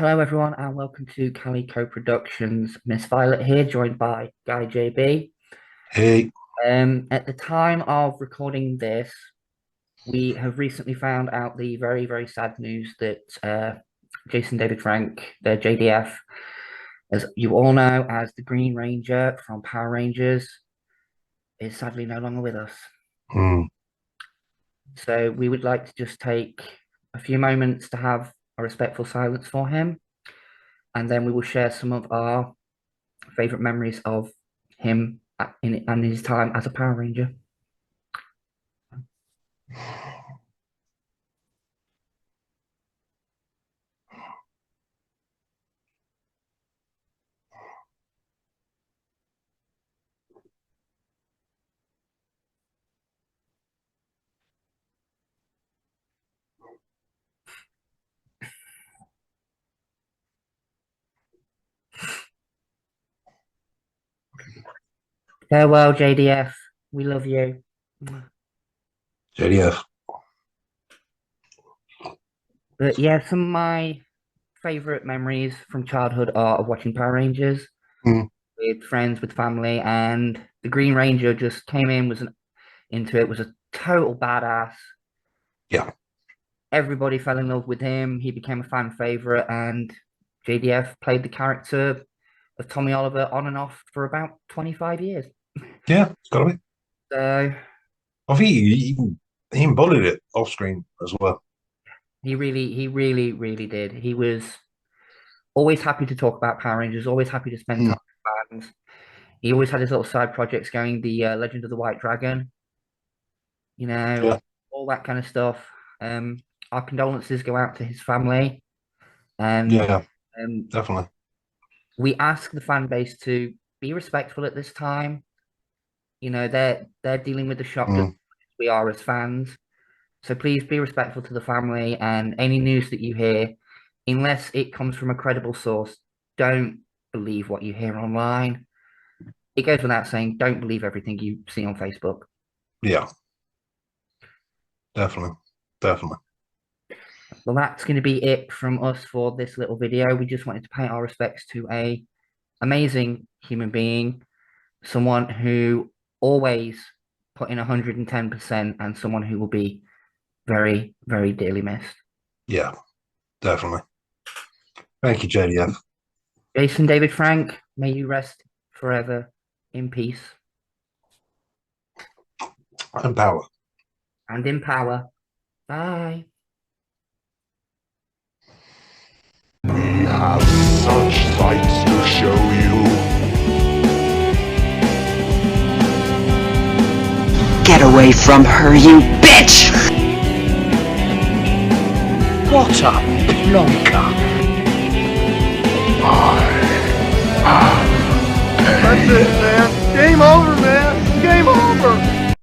Hello, everyone, and welcome to Calico Productions. Miss Violet here, joined by Guy JB. Hey, At the time of recording this, we have recently found out the very, very sad news that Jason David Frank, the JDF, as you all know, as the Green Ranger from Power Rangers, is sadly no longer with us. mm, So we would like to just take a few moments to have a respectful silence for him, and then we will share some of our favorite memories of him and his time as a Power Ranger. Farewell, JDF. We love you. JDF. But yeah, some of my favorite memories from childhood are of watching Power Rangers Mm, with friends, with family, and the Green Ranger just came in, into it, was a total badass. yeah, Everybody fell in love with him. He became a fan favorite, and JDF played the character of Tommy Oliver on and off for about 25 years. yeah, it's gotta be. So I think he embodied it off screen as well. he really did. He was always happy to talk about Power Rangers, always happy to spend Mm, time with fans. He always had his little side projects going, the Legend of the White Dragon, you know, yeah, all that kind of stuff. Um, our condolences go out to his family, and yeah, um, definitely. we ask the fan base to be respectful at this time. You know, they're dealing with the shock just Mm, as we are as fans. So please be respectful to the family, and any news that you hear, unless it comes from a credible source, don't believe what you hear online. It goes without saying, don't believe everything you see on Facebook. yeah, definitely, definitely. Well, that's going to be it from us for this little video. We just wanted to pay our respects to a amazing human being, someone who always put in 110%, and someone who will be very, very dearly missed. Yeah, definitely. Thank you, JDF. Jason David Frank, may you rest forever in peace And power. and in power. Bye. We have such sights to show you. Get away from her, you bitch! What a plonker! That's it, man. Game over, man. Game over.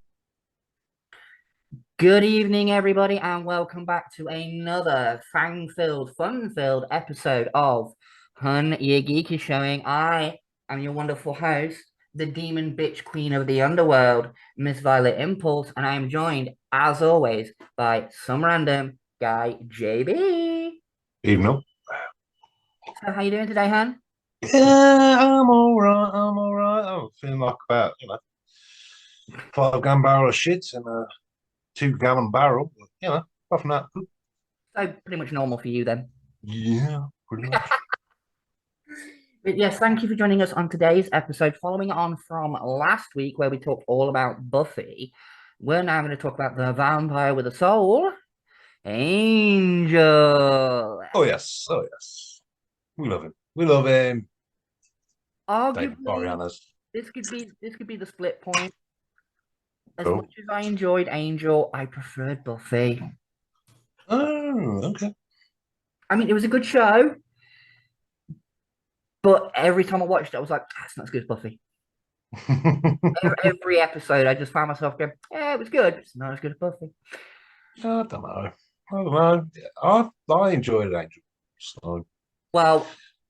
Good evening, everybody, and welcome back to another fang-filled, fun-filled episode of Hun Your Geek is Showing. I am your wonderful host, the demon bitch queen of the underworld, Miss Violet Impulse, and I am joined, as always, by some random guy, JB. Even though. So, how you doing today, Hun? Yeah, I'm all right. I'm all right. I'm feeling like about 5 gallon barrel of shit and a 2 gallon barrel. But, apart from that, So, pretty much normal for you then. yeah, pretty much. But yes, thank you for joining us on today's episode. Following on from last week, where we talked all about Buffy, we're now going to talk about the vampire with a soul, Angel. Oh yes, oh yes. We love him. We love him. David Arguably, Boreanaz. this could be the split point. As Cool. much as I enjoyed Angel, I preferred Buffy. Oh, okay. I mean, it was a good show, but every time I watched it, I was like, that's not as good as Buffy. Every episode, I just found myself going, yeah, it was good, but it's not as good as Buffy. I don't know. I don't know. I enjoyed Angel. So Well,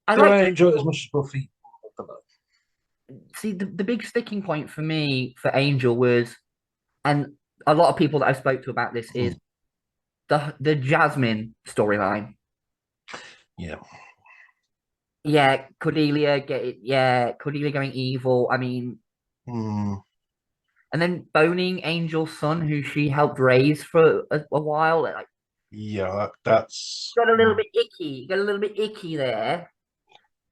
I do like I enjoy it as much as Buffy? I don't know. see the big sticking point for me for Angel was, and a lot of people that I spoke to about this is Hmm. the Jasmine storyline. Yeah. Yeah, Cordelia Cordelia going evil. I mean, Hmm. and then boning Angel's son, who she helped raise for a while. Like, Yeah, that's. got a little bit icky. Got a little bit icky there.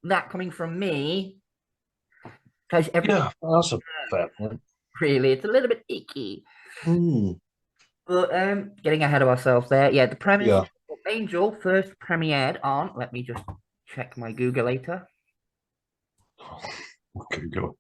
That coming from me, because everything Yeah, that's a fair point. really, it's a little bit icky. Hmm. But getting ahead of ourselves there. Yeah, the premise Yeah. of Angel first premiered on. Let me just check my Google later. Okay, go.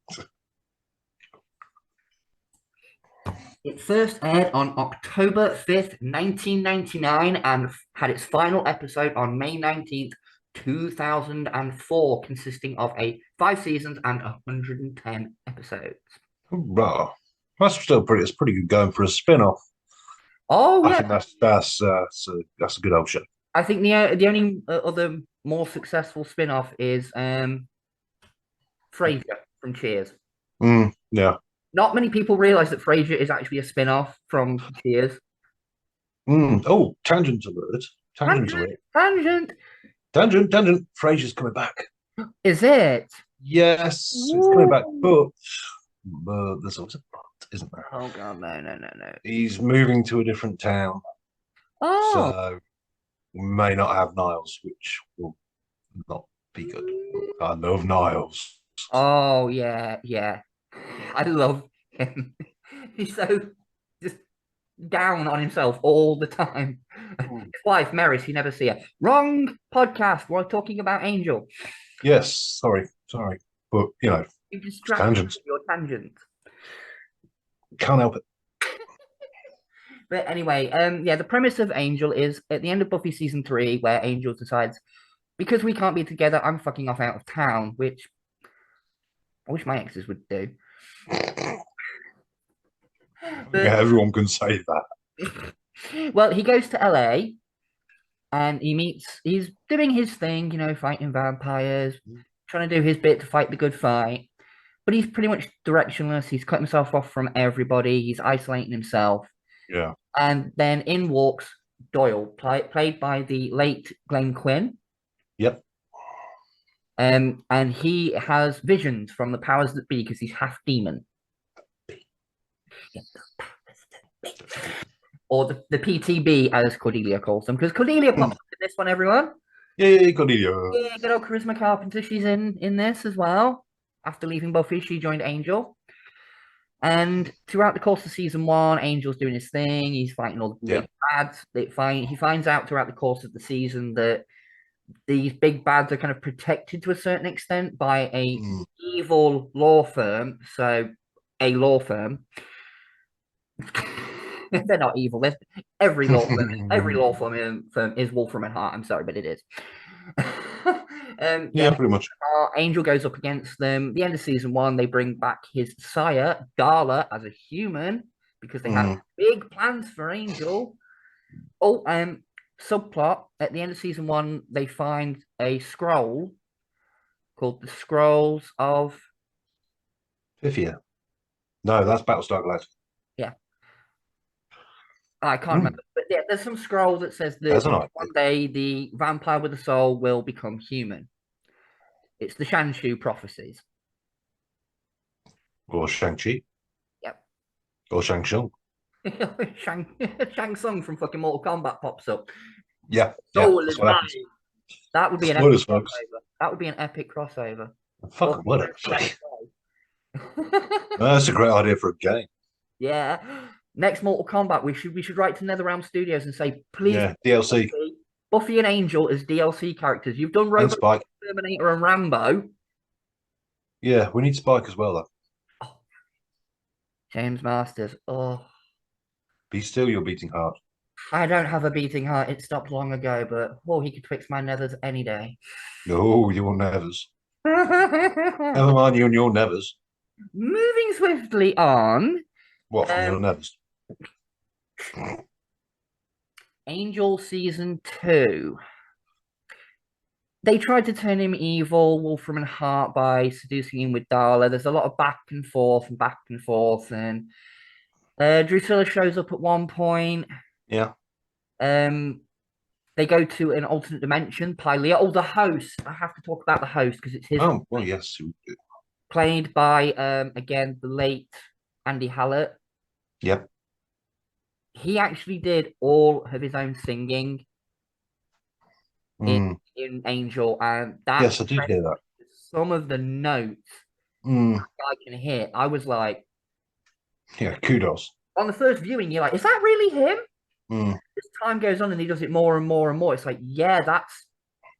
It first aired on October 5th, 1999, and had its final episode on May 19th, 2004, consisting of 5 seasons and 110 episodes. Hurrah. That's still pretty. It's pretty good going for a spin-off. Oh I yeah, think that's a good old show. I think the only other more successful spin-off is Frasier from Cheers. Yeah. Not many people realize that Frasier is actually a spin-off from Cheers. Oh, tangent alert. Tangent Tangent, alert. tangent. Tangent. Frasier's coming back. Is it? Yes, it's coming back, but there's always a but, isn't there? Oh god, no, no, no, no. He's moving to a different town, Oh, so we may not have Niles, which will not be good. I love Niles. oh yeah, yeah. I love him. He's so just down on himself all the time. Mm. His wife, Maris, you never see her. Wrong podcast. We're talking about Angel. Yes, sorry, but You it's distract me tangents. with your tangent. Can't help it. But anyway, yeah, the premise of Angel is at the end of Buffy season 3, where Angel decides, because we can't be together, I'm fucking off out of town, which I wish my exes would do. Yeah, But everyone can say that. well, he goes to LA and he's doing his thing, fighting vampires, trying to do his bit to fight the good fight. But he's pretty much directionless. He's cut himself off from everybody. He's isolating himself. Yeah. And then in walks Doyle, played by the late Glenn Quinn. Yep. And he has visions from the powers that be because he's half demon. Or the PTB, as Cordelia calls them, because Cordelia pops up in this one, everyone. Yeah, Cordelia. Yeah, good old Charisma Carpenter. She's in this as well. After leaving Buffy, she joined Angel. And throughout the course of season 1, Angel's doing his thing. He's fighting all the big bads. He finds out throughout the course of the season that these big bads are kind of protected to a certain extent by a evil law firm. So, a law firm. They're not evil. Every law firm is Wolfram and Hart. I'm sorry, but it is. Yeah, pretty much. Angel goes up against them. The end of season 1, they bring back his sire, Darla, as a human because they have big plans for Angel. Oh, subplot at the end of season 1, they find a scroll called the Scrolls of Pythia. No, that's Battlestar Galactica. Yeah. I can't remember, but yeah, there's some scroll that says that That's an idea. one day the vampire with the soul will become human. It's the Shanshu prophecies. Or Shang-Chi. Yep. Or Shang-Chung. Shang Tsung from fucking Mortal Kombat pops up. Yeah. Soul that's is what mine. happens. That would be an Spoilers, epic folks. crossover. That would be an epic crossover. Fucking would actually. That's a great idea for a game. Yeah. Next Mortal Kombat, we should write to NetherRealm Studios and say, please, Yeah, DLC. Buffy and Angel as DLC characters. You've done And Robot, Spike. Terminator, and Rambo. Yeah, we need Spike as well, though. Oh. James Masters. Oh, Be still, you're beating hard. I don't have a beating heart. It stopped long ago, but he could fix my nethers any day. No, your nevers. Never mind you and your nevers. Moving swiftly on. What from your nevers? Angel season 2. They tried to turn him evil, Wolfram and Hart, by seducing him with Darla. There's a lot of back and forth, and Drusilla shows up at one point. Yeah. They go to an alternate dimension. Pylea. Oh, the host. I have to talk about the host because it's his. Oh, well, yes. Played by again the late Andy Hallett. Yep. He actually did all of his own singing Mm. in Angel, and that Yes, I did hear that. some of the notes Mm. I can hear. I was like, Yeah, kudos. on the first viewing, you're like, is that really him? Mm. As time goes on and he does it more and more and more, it's like, yeah,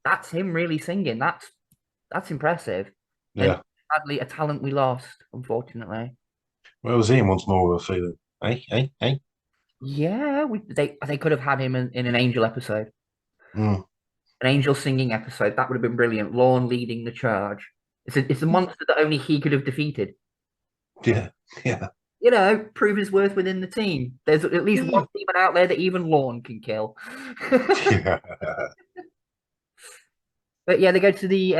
that's him really singing. That's impressive. And Yeah. sadly, a talent we lost, unfortunately. Well, it was Ian once more with a feeling. Hey. Yeah, they could have had him in an Angel episode, Mm. an Angel singing episode. That would have been brilliant. Lorne leading the charge. It's a monster that only he could have defeated. Yeah. Yeah. You know, prove his worth within the team. There's at least one demon out there that even Lorne can kill. Yeah. But yeah, they go to the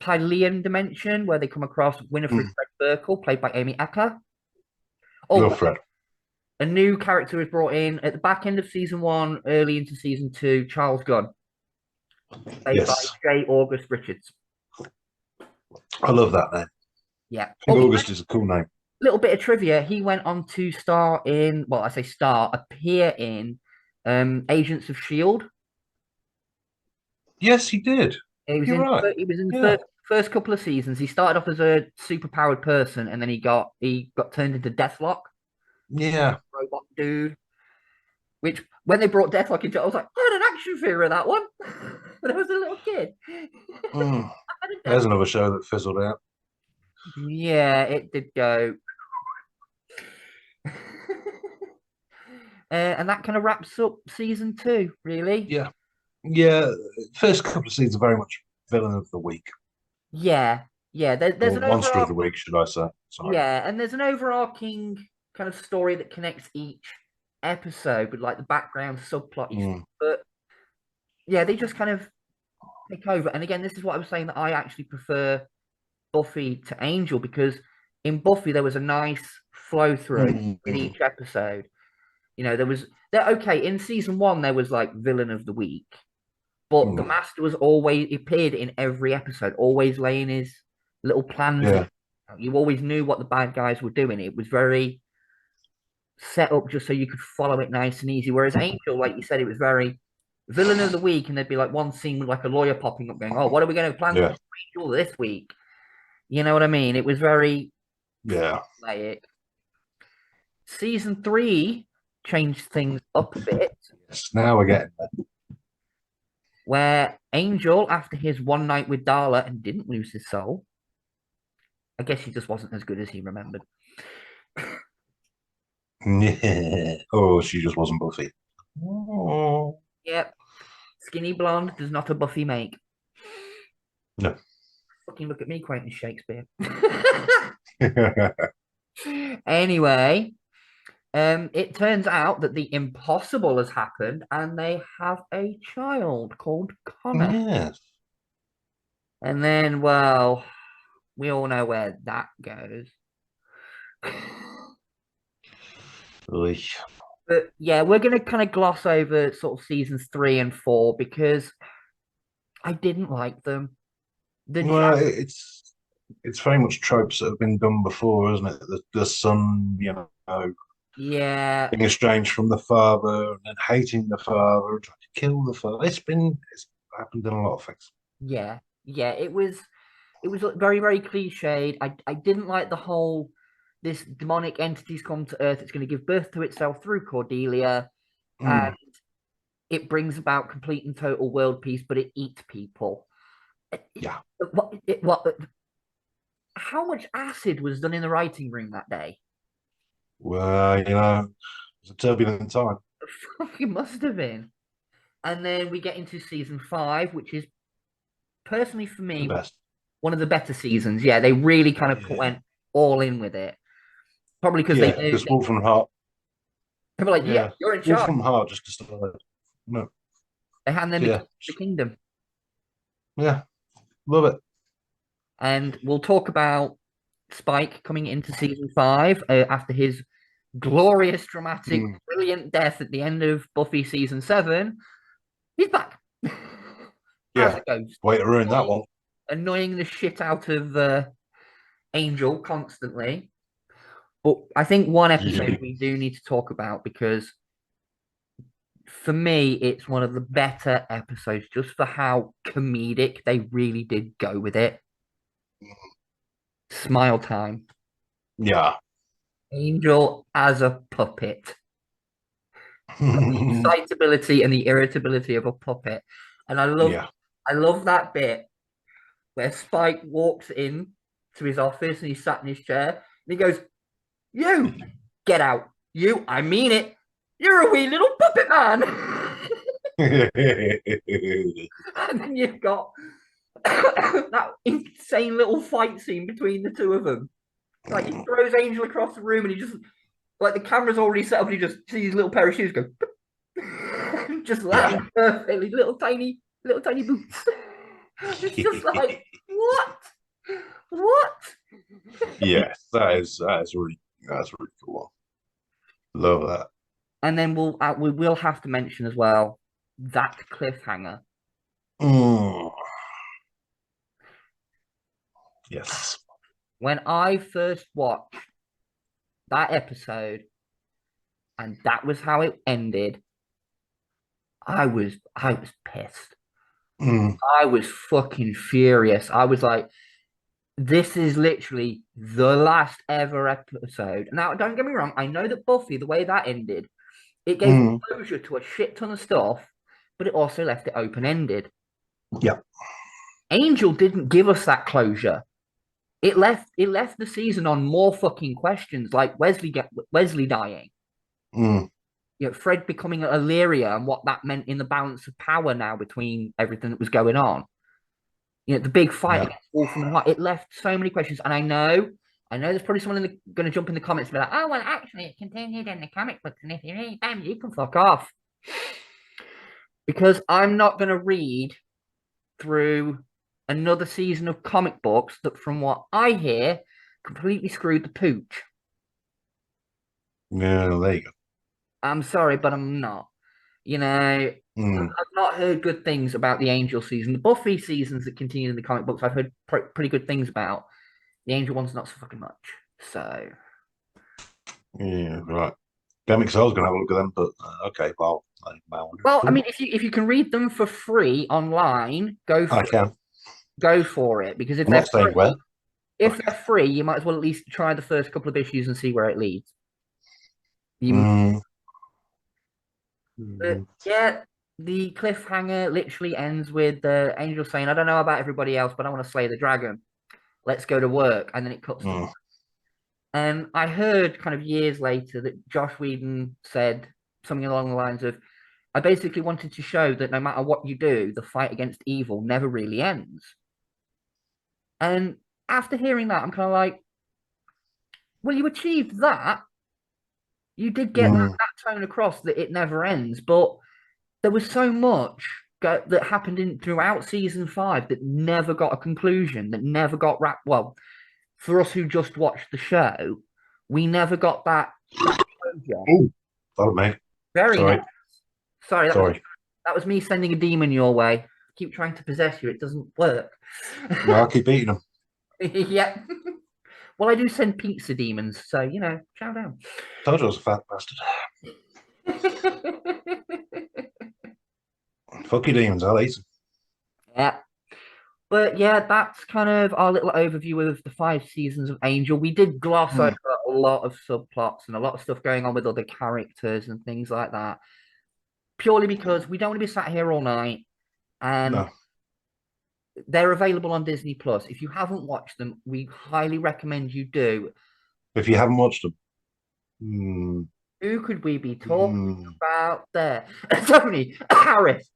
Pylean dimension where they come across Winifred Fred Burkle, played by Amy Acker. Oh, Love Fred. a new character is brought in at the back end of season 1, early into season 2, Charles Gunn, played by J. August Richards. I love that name. Yeah. I think August is a cool name. Little bit of trivia. He went on to star in, well, I say star, appear in Agents of S.H.I.E.L.D. Yes, he did. He was You're in, right. he was in the first couple of seasons. He started off as a superpowered person, and then he got turned into Deathlock, Yeah. robot dude. Which, when they brought Deathlock into it, I was like, I had an action figure of that one when I was a little kid. There's another show that fizzled out. Yeah, it did go. And that kind of wraps up season 2, really. Yeah. Yeah. First couple of seasons are very much villain of the week. Yeah. There's Or an monster of the overarching, week, should I say? Sorry. yeah, and there's an overarching kind of story that connects each episode with like the background subplot. But yeah, they just kind of take over. And again, this is what I was saying, that I actually prefer Buffy to Angel, because in Buffy there was a nice flow through in each episode. You know, okay, in season 1 there was like villain of the week, but the Master was always appeared in every episode, always laying his little plans. Yeah. You always knew what the bad guys were doing. It was very set up just so you could follow it nice and easy. Whereas Angel, like you said, it was very villain of the week, and there'd be like one scene with like a lawyer popping up going, oh, what are we going to plan for Angel this week? You know what I mean? It was very like season 3 changed things up a bit. Yes, now we're getting there. Where Angel, after his one night with Darla and didn't lose his soul, I guess he just wasn't as good as he remembered. Oh, she just wasn't Buffy. Oh. Yep. Skinny blonde does not a Buffy make. No. Fucking look at me quoting Shakespeare. Anyway, it turns out that the impossible has happened and they have a child called Connor. Yes. And then, well, we all know where that goes. But yeah, we're going to kind of gloss over sort of seasons 3 and 4 because I didn't like them. It's very much tropes that have been done before, isn't it? The son, you know, being estranged from the father and then hating the father and trying to kill the father. It's happened in a lot of things. Yeah, it was very, very cliched. I didn't like the whole this demonic entity's come to Earth. It's going to give birth to itself through Cordelia, and it brings about complete and total world peace, but it eats people. Yeah. How much acid was done in the writing room that day? Well, you know, it was a turbulent time. It must have been. And then we get into season 5, which is personally for me one of the better seasons. Yeah, they really kind of went all in with it. Probably because they Wolf from Heart. They were like, yeah, you're in charge. Wolf from Heart just decided. No. They hand them the kingdom. Yeah, love it. And we'll talk about Spike coming into season 5 after his glorious, dramatic, brilliant death at the end of Buffy season 7. He's back. As Yeah. a ghost. Way to ruin that one. Annoying the shit out of Angel constantly. But I think one episode we do need to talk about because for me, it's one of the better episodes just for how comedic they really did go with it. Smile time. Yeah. Angel as a puppet. The excitability and the irritability of a puppet. And I love that bit where Spike walks in to his office and he's sat in his chair and he goes, "You get out. You, I mean it. You're a wee little puppet man." And then you've got that insane little fight scene between the two of them. Like he throws Angel across the room and he just like the camera's already set up and he just sees his little pair of shoes go just land perfectly, little tiny boots. It's just like what? Yes, that's really cool. Love that. And then we will have to mention as well that cliffhanger. Yes. When I first watched that episode and that was how it ended, I was pissed. I was fucking furious. I was like, this is literally the last ever episode. Now, don't get me wrong. I know that Buffy, the way that ended, it gave closure to a shit ton of stuff, but it also left it open-ended. Yeah. Angel didn't give us that closure. It left the season on more fucking questions, like Wesley dying. You know, Fred becoming Illyria and what that meant in the balance of power now between everything that was going on. You know, the big fight against Wolfram and Hart. It left so many questions, and I know there's probably someone going to jump in the comments and be like, "Oh, well, actually, it continued in the comic books, and if you read them, you can fuck off." Because I'm not going to read through another season of comic books that, from what I hear, completely screwed the pooch. Yeah, there you go. I'm sorry, but I'm not. You know, I've not heard good things about the Angel season. The Buffy seasons that continue in the comic books, I've heard pretty good things about. The Angel one's not so fucking much. So, yeah, right. Damn, because I was going to have a look at them, but okay, well, I mean, if you can read them for free online, go for it because if I'm they're not saying free, well. if they're free, you might as well at least try the first couple of issues and see where it leads. But yeah, the cliffhanger literally ends with the Angel saying, "I don't know about everybody else, but I want to slay the dragon. Let's go to work." And then it cuts to. And I heard kind of years later that Josh Whedon said something along the lines of, "I basically wanted to show that no matter what you do, the fight against evil never really ends." And after hearing that, I'm kind of like, well, you achieved that. You did get that tone across that it never ends, but there was so much that happened throughout season 5 that never got a conclusion, that never got wrapped. Well, for us who just watched the show, we never got that closure. Oh, pardon me. Very Sorry. nice. Sorry, that was me sending a demon your way. I keep trying to possess you, it doesn't work. No, I keep eating them. Yeah. Well, I do send pizza demons, so chow down. Told you I was a fat bastard. Fuck you, demons, I'll eat them. Yeah. But yeah, that's kind of our little overview of the 5 seasons of Angel. We did gloss over a lot of subplots and a lot of stuff going on with other characters and things like that. Purely because we don't want to be sat here all night. And they're available on Disney Plus. If you haven't watched them, we highly recommend you do. If you haven't watched them, who could we be talking about there? Tony Harris.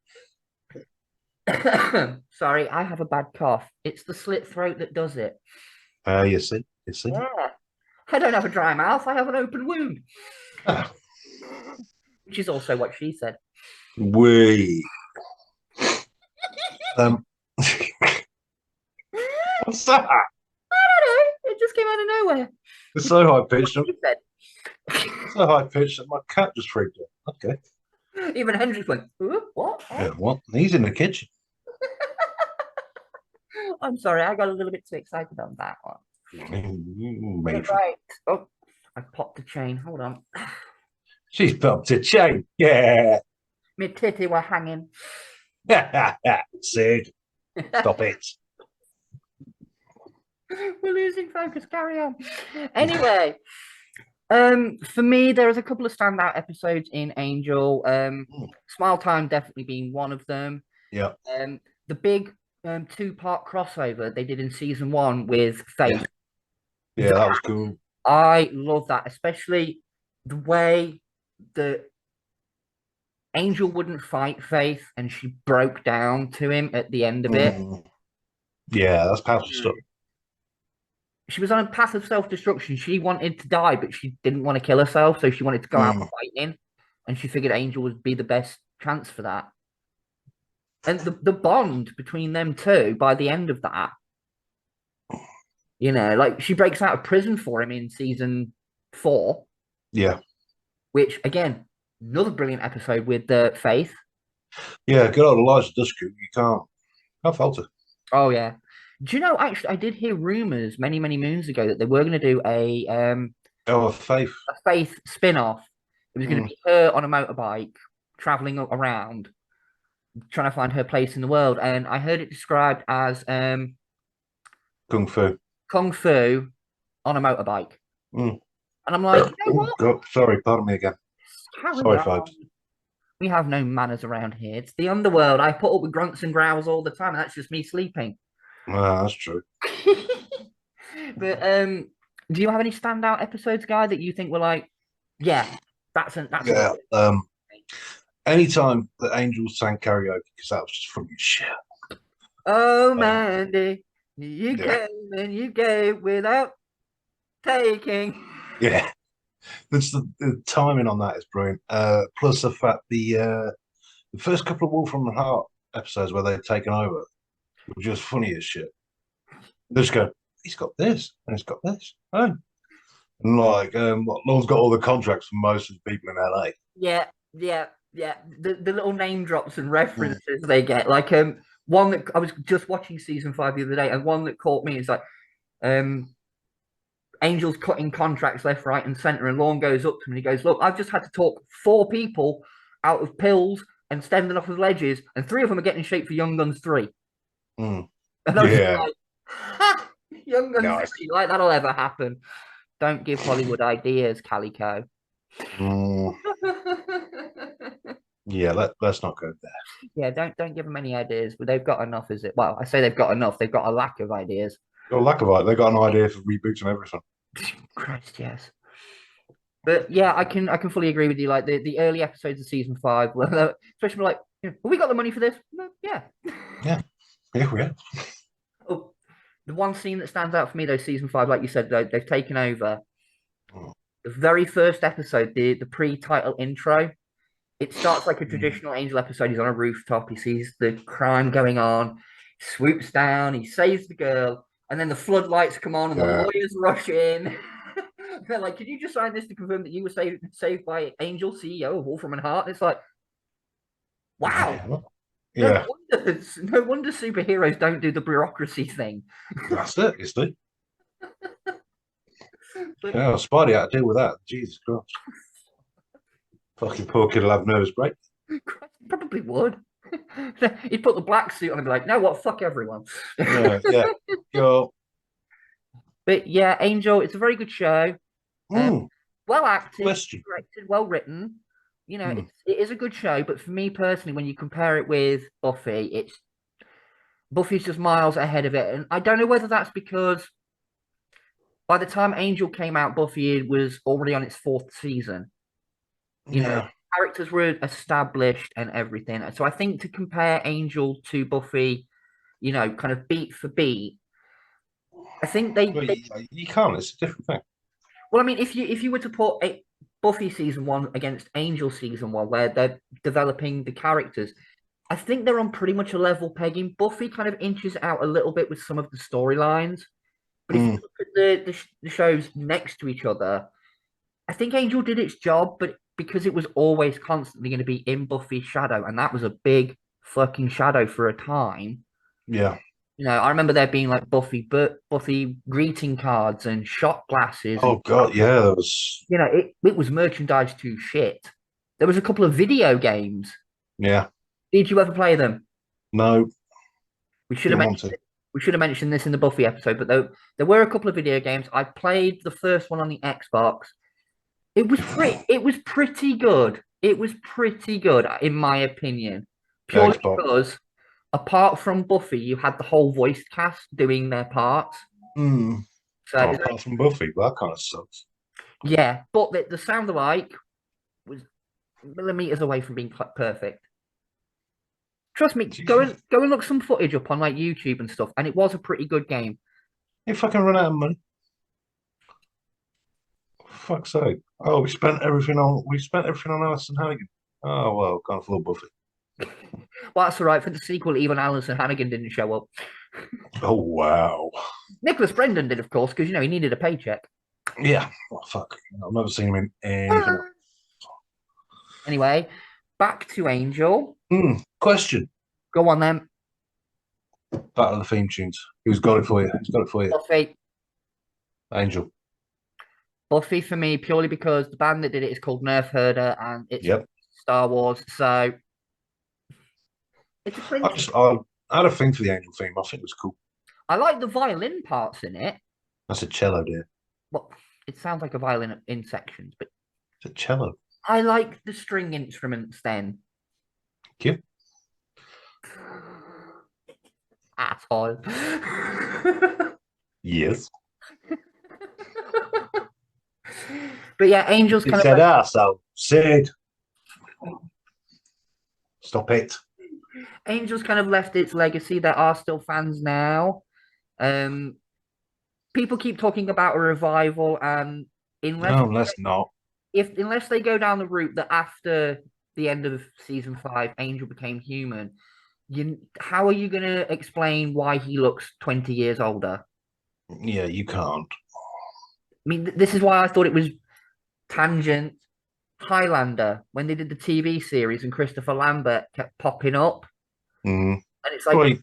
Sorry, I have a bad cough. It's the slit throat that does it. You see. Yeah. I don't have a dry mouth. I have an open wound. Which is also what she said. What's that? I don't know. It just came out of nowhere. It's so high pitched. So high pitched that my cat just freaked out. Okay. Even Hendrix went, what? Yeah, what? He's in the kitchen. I'm sorry, I got a little bit too excited on that one. Maybe. Right. Oh, I popped the chain. Hold on. She's popped a chain. Yeah. My titty were hanging. Sid, stop it. We're losing focus. Carry on. Anyway, for me, there was a couple of standout episodes in Angel. Smile Time definitely being one of them. Yeah. The big two-part crossover they did in season 1 with Faith. Yeah, that was cool. I love that, especially the way that Angel wouldn't fight Faith and she broke down to him at the end of it. Yeah, that's powerful stuff. She was on a path of self-destruction. She wanted to die, but she didn't want to kill herself, so she wanted to go out fighting. And she figured Angel would be the best chance for that. And the bond between them two by the end of that, like she breaks out of prison for him in season 4. Yeah. Which, again, another brilliant episode with Faith. Yeah, good old Elijah Dushku. You can't fault it. Oh, yeah. Do you know, actually, I did hear rumors many, many moons ago that they were going to do a Faith. A Faith spin-off. It was going to be her on a motorbike traveling around trying to find her place in the world, and I heard it described as Kung Fu on a motorbike. And I'm like, God, sorry, pardon me again. Sorry, folks. We have no manners around here. It's the underworld. I put up with grunts and growls all the time, and that's just me sleeping. That's true. But do you have any standout episodes, Guy, that you think were like, yeah, that's anytime that Angels sang karaoke, because that was just funny as shit. Oh, Mandy, you came and you gave without taking. Yeah. The timing on that is brilliant. Plus the fact the first couple of Wolf from the Heart episodes where they've taken over were just funny as shit. They just go, he's got this and he's got this. Oh. And like, Lord's got all the contracts for most of the people in LA. Yeah. The little name drops and references they get. Like one that I was just watching season 5 the other day, and one that caught me is like Angel's cutting contracts left, right, and center, and Lorne goes up to him and he goes, "Look, I've just had to talk 4 people out of pills and standing off of ledges, and 3 of them are getting in shape for Young Guns 3." And I was just like, ha! Young Guns 3, like that'll ever happen. Don't give Hollywood ideas, Calico. Yeah, let's not go there. Yeah, don't give them any ideas, but they've got enough, is it? Well, I say they've got enough. They've got a lack of ideas. Got a lack of it. They got an idea for reboots and everything. Christ, yes. But yeah, I can fully agree with you. Like the early episodes of season 5, especially like, have we got the money for this? Yeah. Yeah, we have. Oh, the one scene that stands out for me, though, season 5, like you said, they've taken over. The very first episode, the pre-title intro, it starts like a traditional Angel episode. He's on a rooftop. He sees the crime going on. He swoops down. He saves the girl. And then the floodlights come on and the lawyers rush in. They're like, "Can you just sign this to confirm that you were saved by Angel, CEO of Wolfram and Hart?" And it's like, wow. Yeah. No wonder superheroes don't do the bureaucracy thing. That's it, you see. Yeah, Spidey had to deal with that. Jesus Christ. Fucking poor kid will have nervous break. Probably would. He'd put the black suit on and be like, "No, what? Fuck everyone." Yeah. Go. But yeah, Angel, it's a very good show. Well acted, directed, well written. It is a good show. But for me personally, when you compare it with Buffy's just miles ahead of it. And I don't know whether that's because by the time Angel came out, Buffy was already on its 4th season. You know, characters were established and everything. So I think to compare Angel to Buffy, kind of beat for beat, I think you can't. It's a different thing. Well, I mean, if you were to put Buffy season 1 against Angel season 1, where they're developing the characters, I think they're on pretty much a level pegging. Buffy kind of inches out a little bit with some of the storylines, but if you look at the shows next to each other, I think Angel did its job, but because it was always constantly going to be in Buffy's shadow, and that was a big fucking shadow for a time. Yeah. I remember there being like Buffy greeting cards and shot glasses. Oh God, yeah, there was. It was merchandise to shit. There was a couple of video games. Yeah. Did you ever play them? No, We should have didn't want mentioned to. we should have mentioned this in the Buffy episode, but there were a couple of video games. I played the first one on the Xbox. It was pretty good. It was pretty good, in my opinion. Purely Xbox. because apart from Buffy, you had the whole voice cast doing their parts. Hmm. So Oh, apart from Buffy, that kind of sucks. yeah, but the sound alike was millimeters away from being perfect. Trust me, go and look some footage up on like YouTube and stuff, and it was a pretty good game. You fucking run out of money. Fuck's sake. Oh, we spent everything on Alison Hannigan. Oh well, can't afford Buffy. Well, that's all right. For the sequel, even Alison Hannigan didn't show up. Oh wow. Nicholas Brendan did, of course, because he needed a paycheck. Yeah. Oh, fuck. I've never seen him in anything else. Anyway, back to Angel. Question. Go on then. Battle of the theme tunes. Who's got it for you? Who's got it for you? Buffy. Angel. Buffy for me, purely because the band that did it is called Nerf Herder and it's Star Wars. So it's a cringe. I had a thing for the Angel theme. I think it was cool. I like the violin parts in it. That's a cello, dear. Well, it sounds like a violin in sections, but it's a cello. I like the string instruments then. Thank you. Asshole. Yes. But yeah, Angel's kind said of arsehole. Sid. Stop it. Angel's kind of left its legacy. There are still fans now. People keep talking about a revival, and unless they go down the route that after the end of season 5, Angel became human, how are you going to explain why he looks 20 years older? Yeah, you can't. I mean, this is why I thought it was Tangent, Highlander, when they did the TV series and Christopher Lambert kept popping up. And it's like, wait,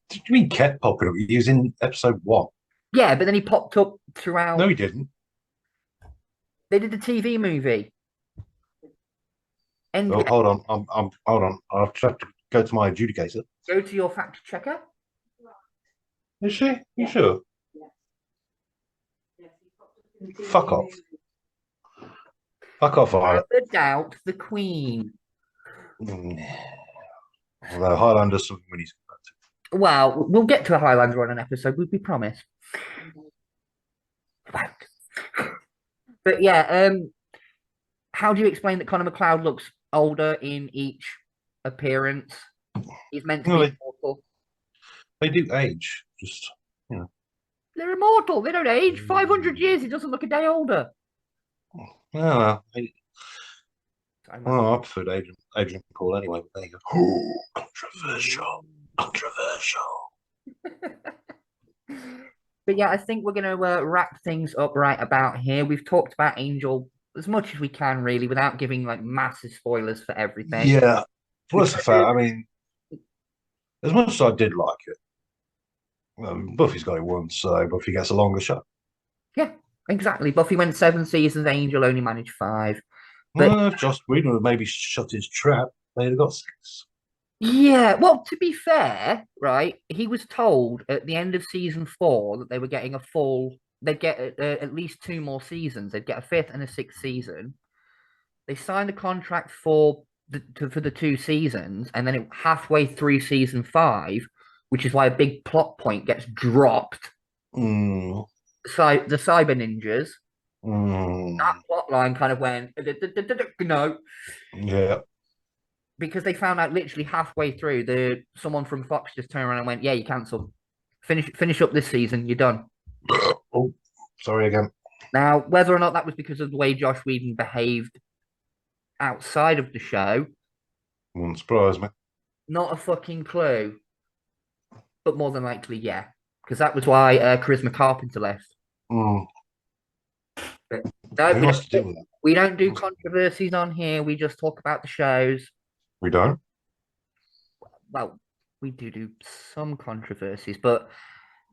did you mean kept popping up? He was in episode 1. Yeah, but then he popped up throughout. No, he didn't. They did the TV movie. Oh, hold on. Hold on. I'll have to go to my adjudicator. Go to your fact checker. Is she? You sure? Fuck off. Fuck off, Violet. Without doubt, the Queen. Although Highlander's something we need to go back to. Well, we'll get to a Highlander on an episode, we promise. But yeah, how do you explain that Connor McLeod looks older in each appearance? He's meant to be immortal. They do age, just, They're immortal. They don't age. 500 years, he doesn't look a day older. Oh, well. I preferred Adrian Paul anyway, but there you go. Controversial. But yeah, I think we're going to wrap things up right about here. We've talked about Angel as much as we can, really, without giving like massive spoilers for everything. Yeah. Plus the fact, I mean, as much as I did like it, Buffy's got it once, so Buffy gets a longer show. Yeah, exactly. Buffy went 7 seasons, Angel only managed 5. But if Joss Whedon would maybe shut his trap, they'd have got 6. Yeah, well, to be fair, right, he was told at the end of season 4 that they were getting they'd get at least 2 more seasons. They'd get a 5th and a 6th season. They signed a contract for the 2 seasons, and then halfway through season 5, which is why a big plot point gets dropped. The Cyber Ninjas. That plot line kind of went no. Yeah. Because they found out literally halfway through, someone from Fox just turned around and went, "Yeah, you cancelled. Finish up this season. You're done." Oh, sorry again. Now, whether or not that was because of the way Joss Whedon behaved outside of the show, wouldn't surprise me. Not a fucking clue. But more than likely, yeah, because that was why Charisma Carpenter left. No, Who wants to deal with that? we don't do controversies on here. We just talk about the shows. We don't. Well, we do some controversies, but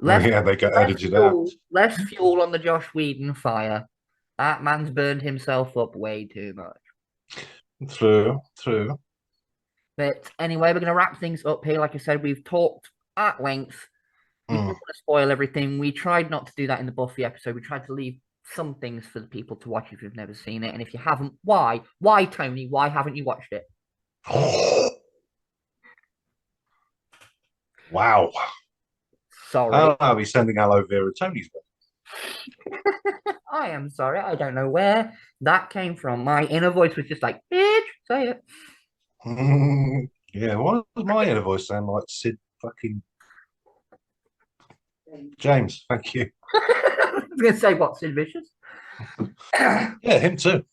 Yeah, they get edited out. Less fuel on the Josh Whedon fire. That man's burned himself up way too much. True. But anyway, we're going to wrap things up here. Like I said, we've talked at length. We don't want to spoil everything. We tried not to do that in the Buffy episode. We tried to leave some things for the people to watch if you've never seen it. And if you haven't, why? Why, Tony? Why haven't you watched it? Wow. Sorry. I'll be sending aloe vera Tony's way. I am sorry. I don't know where that came from. My inner voice was just like, bitch, say it. Yeah, what does my inner voice sound like? Sid fucking James, thank you. I was going to say, what, Sid Vicious? Yeah, him too.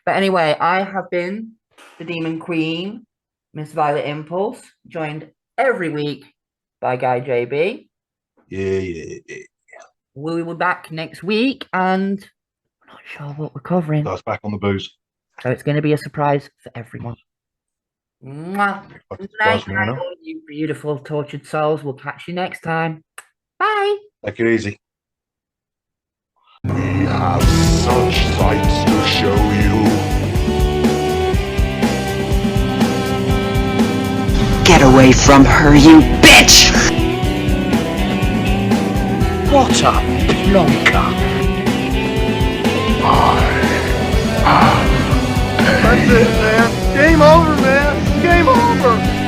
But anyway, I have been the Demon Queen, Miss Violet Impulse, joined every week by Guy JB. Yeah. We'll be back next week, and we're not sure what we're covering. That's back on the booze. So it's going to be a surprise for everyone. Mwah. Night, all you beautiful tortured souls. We'll catch you next time. Bye. Take it easy. We have such sights to show you. Get away from her, you bitch! What a plonker! That's it, man. Game over, man. Game over.